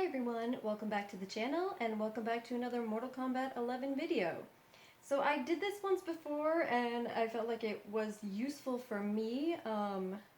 Hi everyone, welcome back to the channel and welcome back to another Mortal Kombat 11 video. So I did this once before and I felt like it was useful for me,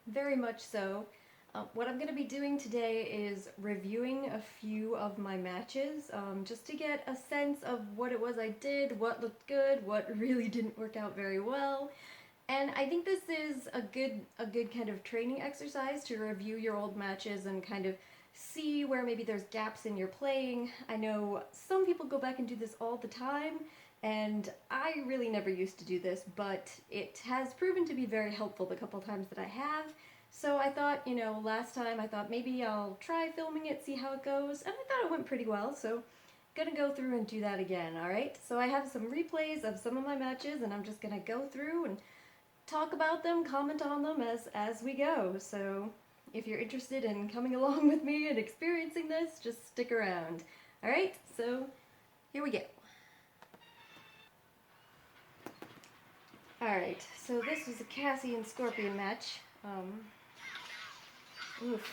very much so. What I'm going to be doing today is reviewing a few of my matches, just to get a sense of what it was I did, what looked good, what really didn't work out very well. And I think this is a good kind of training exercise to review your old matches and kind of see where maybe there's gaps in your playing. I know some people go back and do this all the time, and I really never used to do this, but it has proven to be very helpful the couple times that I have. So I thought, last time I thought maybe I'll try filming it, see how it goes, and I thought it went pretty well, so gonna go through and do that again, alright? So I have some replays of some of my matches, and I'm just gonna go through and talk about them, comment on them as we go. So if you're interested in coming along with me and experiencing this, just stick around. Alright, so here we go. Alright, so this was a Cassie and Scorpion match. Oof.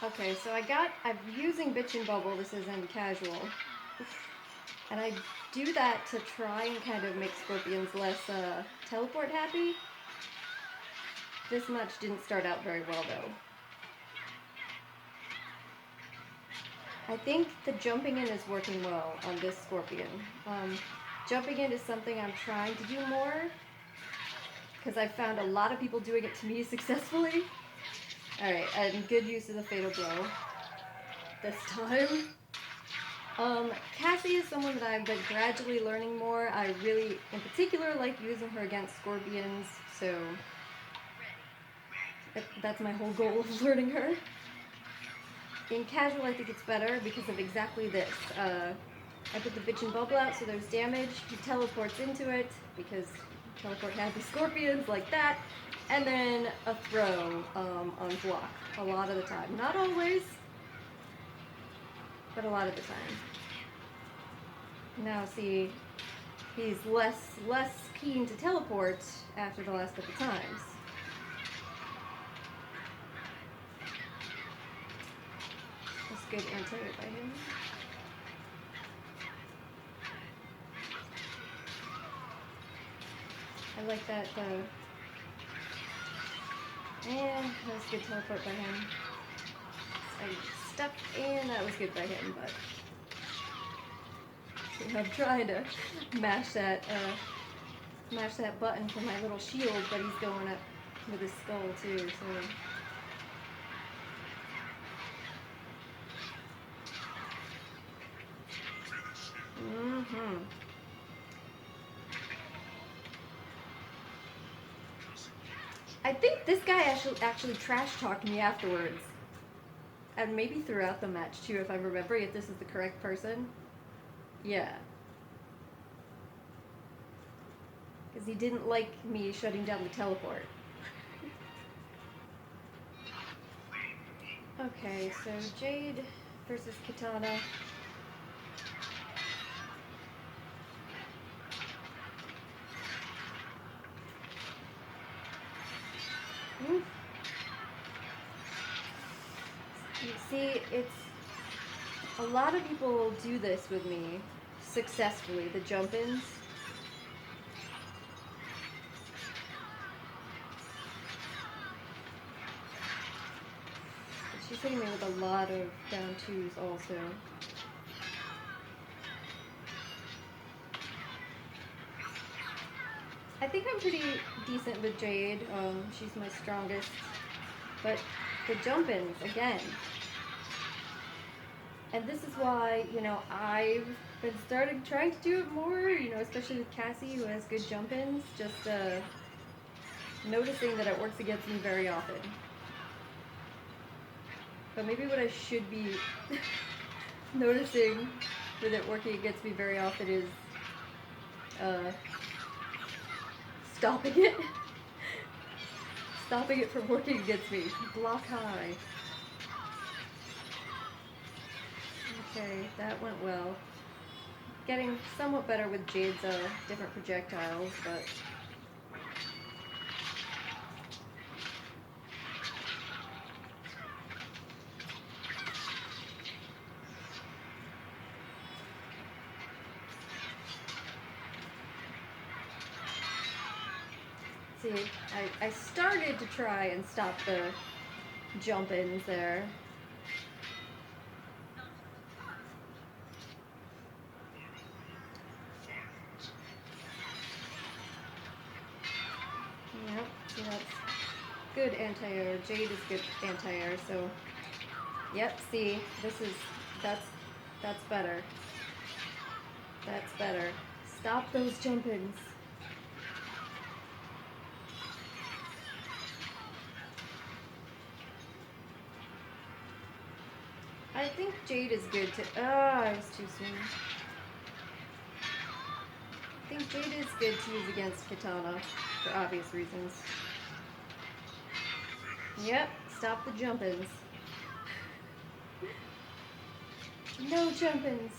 Okay, so I'm using Bitch and Bubble, this is in casual. And I do that to try and kind of make Scorpions less teleport happy. This match didn't start out very well though. I think the jumping in is working well on this Scorpion. Jumping in is something I'm trying to do more, because I've found a lot of people doing it to me successfully. Alright, and good use of the Fatal Blow this time. Cassie is someone that I've been gradually learning more. I really, in particular, like using her against Scorpions, so that's my whole goal of learning her. In casual, I think it's better because of exactly this. I put the Bitch and Bubble out, so there's damage. He teleports into it, because teleport happy Scorpions, like that. And then a throw on block, a lot of the time. Not always, but a lot of the time. Now see, he's less keen to teleport after the last couple times. That's good anti by him. I like that though. And that was good teleport by him. I stepped in, that was good by him, but I'm trying to mash that button for my little shield, but he's going up with his skull too, so. I think this guy actually trash-talked me afterwards. And maybe throughout the match too, if I'm remembering if this is the correct person. Yeah. Because he didn't like me shutting down the teleport. Okay, so Jade versus Kitana. Oof. You see, it's a lot of people do this with me successfully, the jump-ins. She's hitting me with a lot of down twos also. I think I'm pretty decent with Jade. She's my strongest. But the jump-ins, again. And this is why, I've been trying to do it more, especially with Cassie, who has good jump-ins. Just noticing that it works against me very often. But maybe what I should be noticing with it working against me very often is stopping it. Stopping it from working against me. Block high. Okay, that went well. getting somewhat better with Jade's different projectiles, but... See, I started to try and stop the jump-ins there. Yep, see, that's good anti-air. Jade is good anti-air, so... Yep, see, that's better. That's better. Stop those jump-ins. I think Jade is good to... I was too soon. I think Jade is good to use against Katana, for obvious reasons. Yep, stop the jump-ins. No jump-ins.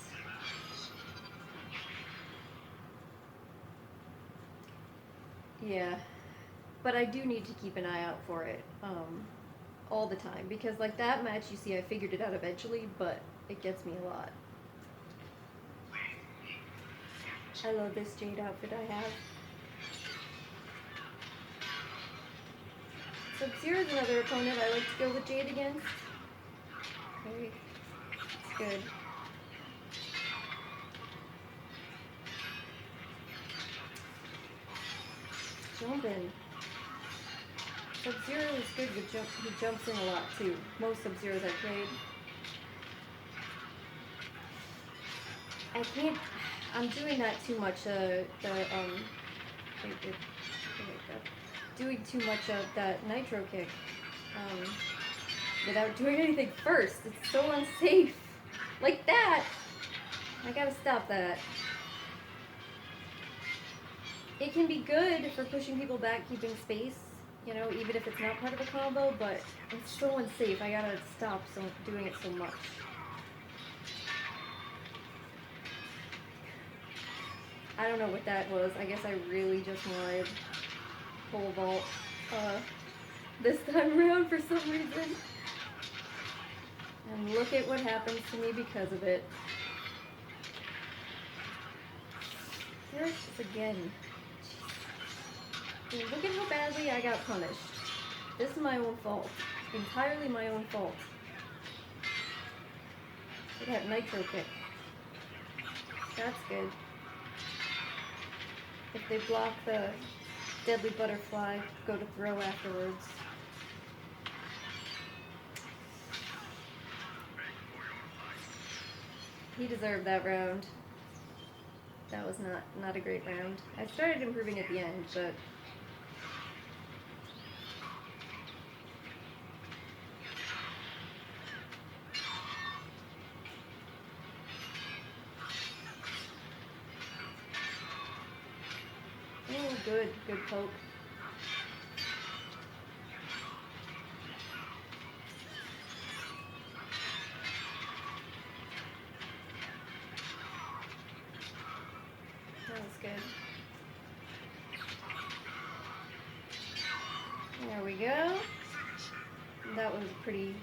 Yeah, but I do need to keep an eye out for it. All the time, because like that match, you see I figured it out eventually, but it gets me a lot. I love this Jade outfit I have. Sub-Zero is another opponent I like to go with Jade against. Okay, it's good. Jump in. Sub-Zero is good with jump. He jumps in a lot too. Most Sub-Zeros I've played. I can't. I'm doing that too much. Doing too much of that Nitro kick without doing anything first. It's so unsafe. Like that. I gotta stop that. It can be good for pushing people back, keeping space. You know, even if it's not part of a combo, but it's so unsafe. I gotta stop doing it so much. I don't know what that was. I guess I really just wanted pole vault this time around for some reason. And look at what happens to me because of it. There's this again. Dude, look at how badly I got punished. This is my own fault. Entirely my own fault. Look at that Nitro kick. That's good. If they block the deadly butterfly, go to throw afterwards. He deserved that round. That was not a great round. I started improving at the end, but... Oh, good poke. That was good. There we go. That was a pretty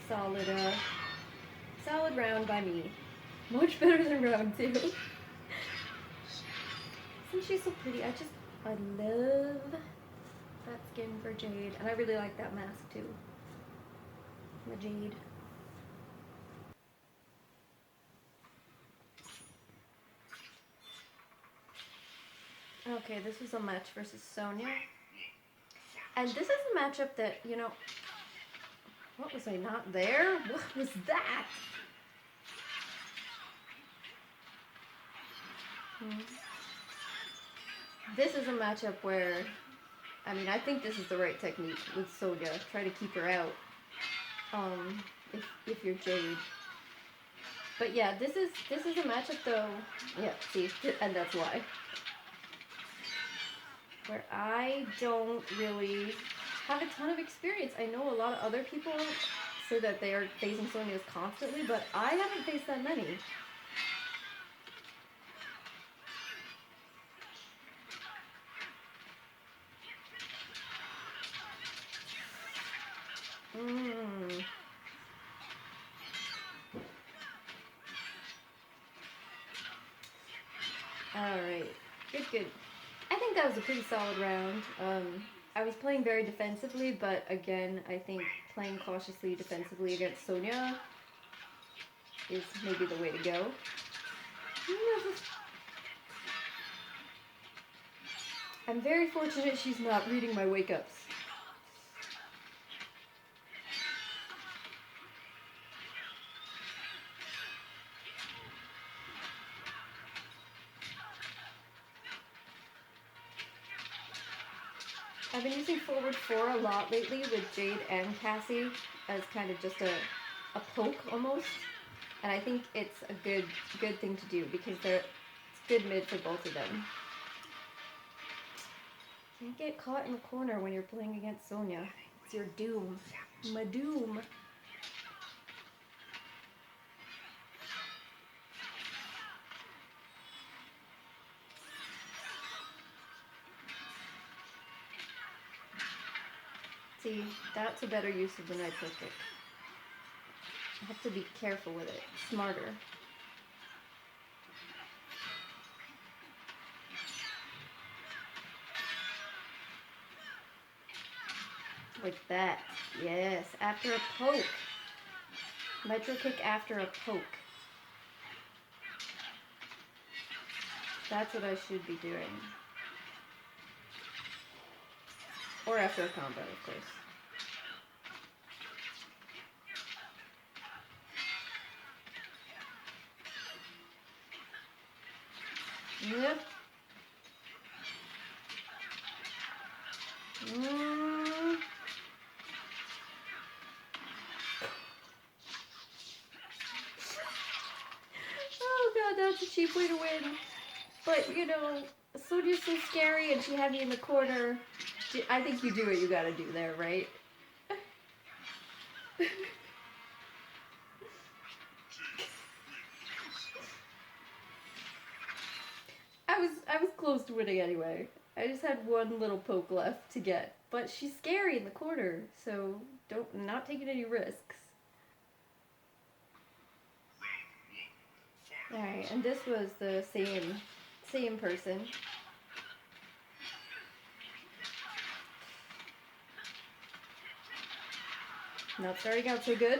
solid, solid round by me. Much better than round 2. Isn't she so pretty? I love that skin for Jade. And I really like that mask too. The Jade. Okay, this was a match versus Sonya. And this is a matchup that, you know... What was I not there? What was that? This is a matchup where, I mean, I think this is the right technique with Sonya. Try to keep her out, if you're Jade. But yeah, this is a matchup though. Yeah, see, and that's why. Where I don't really have a ton of experience. I know a lot of other people say that they are facing Sonyas constantly, but I haven't faced that many. Alright. Good, good. I think that was a pretty solid round. I was playing very defensively, but again, I think playing cautiously defensively against Sonya is maybe the way to go. I'm very fortunate she's not reading my wake-ups. I've been using forward 4 a lot lately with Jade and Cassie as kind of just a poke almost. And I think it's a good thing to do because it's good mid for both of them. Can't get caught in the corner when you're playing against Sonya. It's your doom. My doom. See, that's a better use of the Nitro kick. I have to be careful with it. Smarter. Like that. Yes, after a poke. Nitro kick after a poke. That's what I should be doing. Or after a combo, of course. Yep. Oh god, that's a cheap way to win. But, you know, Sonya's so scary and she had me in the corner. I think you do what you gotta do there, right? I was close to winning anyway. I just had one little poke left to get. But she's scary in the corner, so not taking any risks. Alright, and this was the same person. Not starting out so good.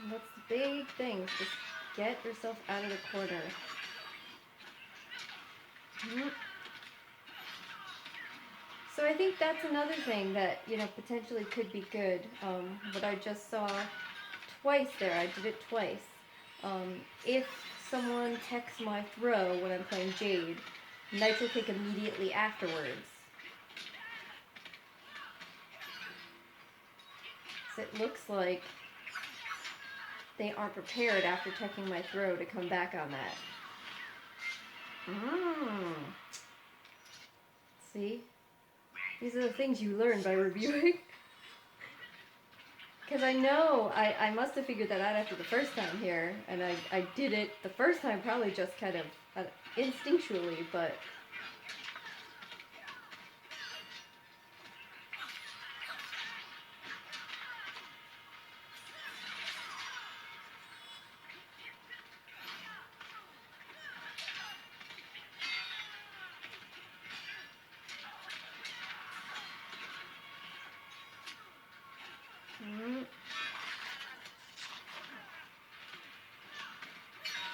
And that's the big thing. Just get yourself out of the corner. So I think that's another thing that, you know, potentially could be good. What I just saw twice there. I did it twice. If someone techs my throw when I'm playing Jade, Nitro kick immediately afterwards. So it looks like they aren't prepared after teching my throw to come back on that. See? These are the things you learn by reviewing. Because I know I must have figured that out after the first time here, and I did it the first time probably just kind of instinctually, but...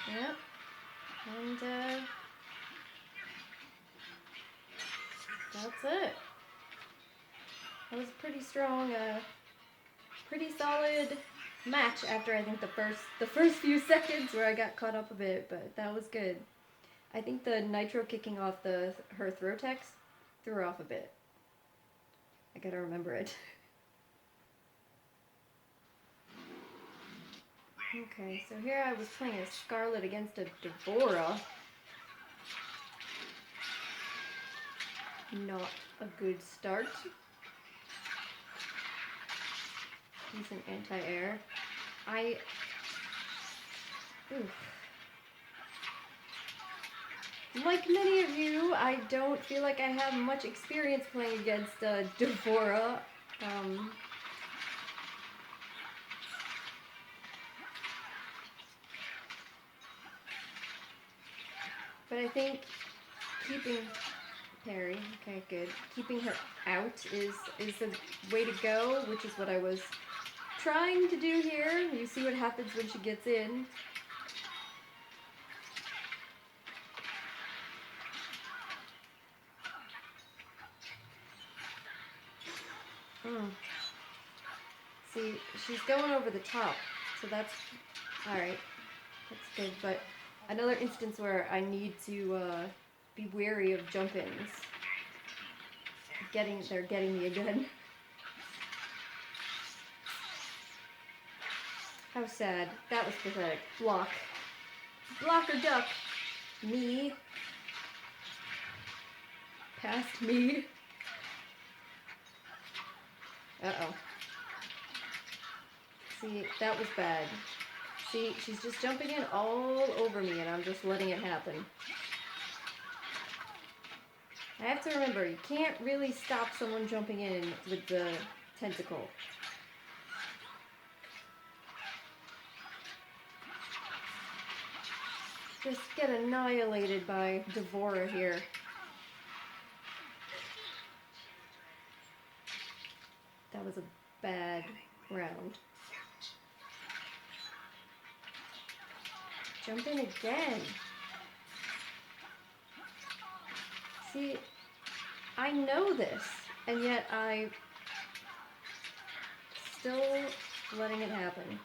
Yep, and that's it. That was pretty strong, pretty solid match after I think the first few seconds where I got caught up a bit, but that was good. I think the Nitro kicking off her throw techs threw her off a bit. I gotta remember it. Okay, so here I was playing a Skarlet against a Devora. Not a good start. He's an anti-air. Like many of you, I don't feel like I have much experience playing against Devora. But I think keeping parry, okay, good. Keeping her out is the way to go, which is what I was trying to do here. You see what happens when she gets in. See, she's going over the top, so that's alright. That's good, but another instance where I need to be wary of jump-ins. They're getting me again. How sad. That was pathetic. Block. Block or duck. Me. Past me. Uh-oh. See, that was bad. See, she's just jumping in all over me and I'm just letting it happen. I have to remember, you can't really stop someone jumping in with the tentacle. Just get annihilated by Devora here. That was a bad round. Jump in again. See, I know this, and yet I still letting it happen.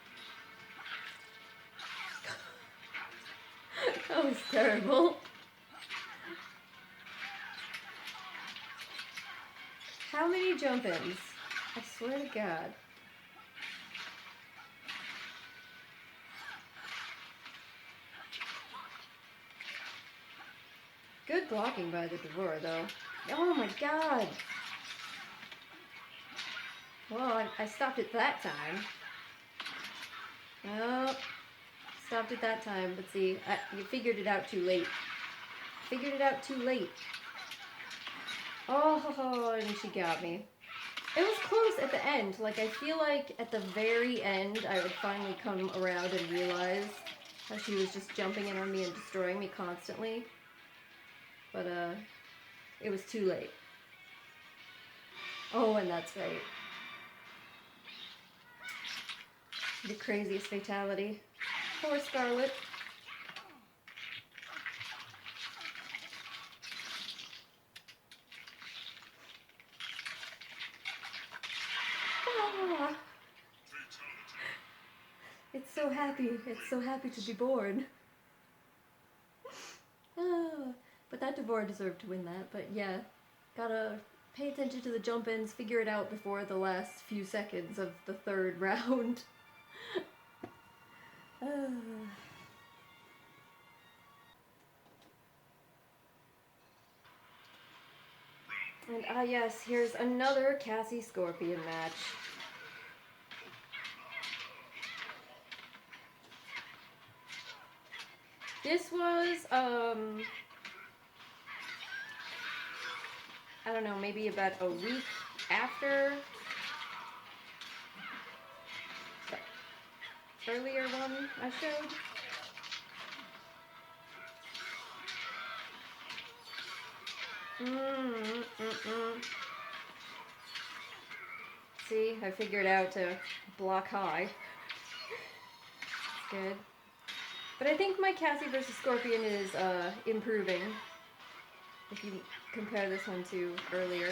That was terrible. How many jump-ins? I swear to God. Good blocking by the Devora, though. Oh my God! Well, I stopped it that time. Oh, stopped it that time, but see, you figured it out too late. Figured it out too late. Oh, and she got me. It was close at the end. Like, I feel like at the very end, I would finally come around and realize how she was just jumping in on me and destroying me constantly. But, it was too late. Oh, and that's right. The craziest fatality. Poor Skarlet. Ah. It's so happy. It's so happy to be born. Ah. But that Devora deserved to win that, but yeah, gotta pay attention to the jump-ins, figure it out before the last few seconds of the third round. And yes, here's another Cassie Scorpion match. This was, I don't know, maybe about a week after the earlier one I showed. See, I figured out to block high. It's good. But I think my Cassie versus Scorpion is improving. If you compare this one to earlier.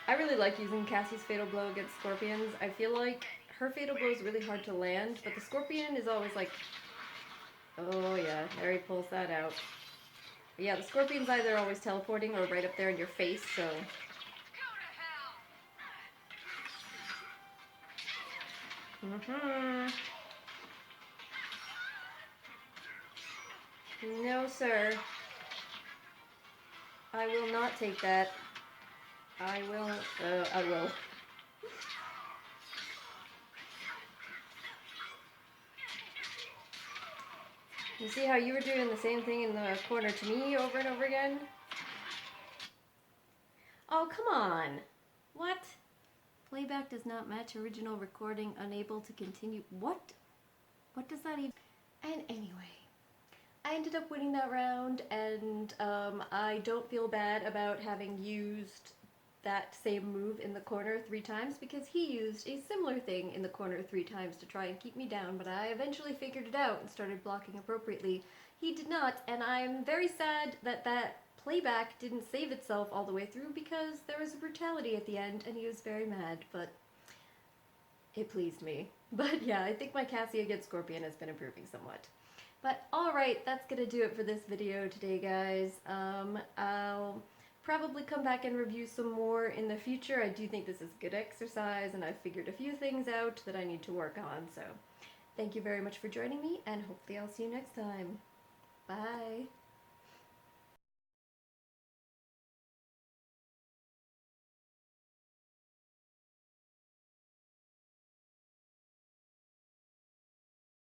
I really like using Cassie's Fatal Blow against Scorpions. I feel like her Fatal Blow is really hard to land, but the Scorpion is always like, oh yeah, there he pulls that out. But yeah, the Scorpion's either always teleporting or right up there in your face, so... No, sir. I will not take that. I will. I will. You see how you were doing the same thing in the corner to me over and over again? Oh, come on. What? Playback does not match original recording, unable to continue. What? What does that even... And anyway, I ended up winning that round, and I don't feel bad about having used that same move in the corner 3 times, because he used a similar thing in the corner 3 times to try and keep me down, but I eventually figured it out and started blocking appropriately. He did not, and I'm very sad that that playback didn't save itself all the way through, because there was a brutality at the end and he was very mad, but it pleased me. But yeah, I think my Cassie against Scorpion has been improving somewhat. But alright, that's gonna do it for this video today, guys. I'll probably come back and review some more in the future. I do think this is good exercise, and I've figured a few things out that I need to work on, so thank you very much for joining me, and hopefully I'll see you next time. Bye!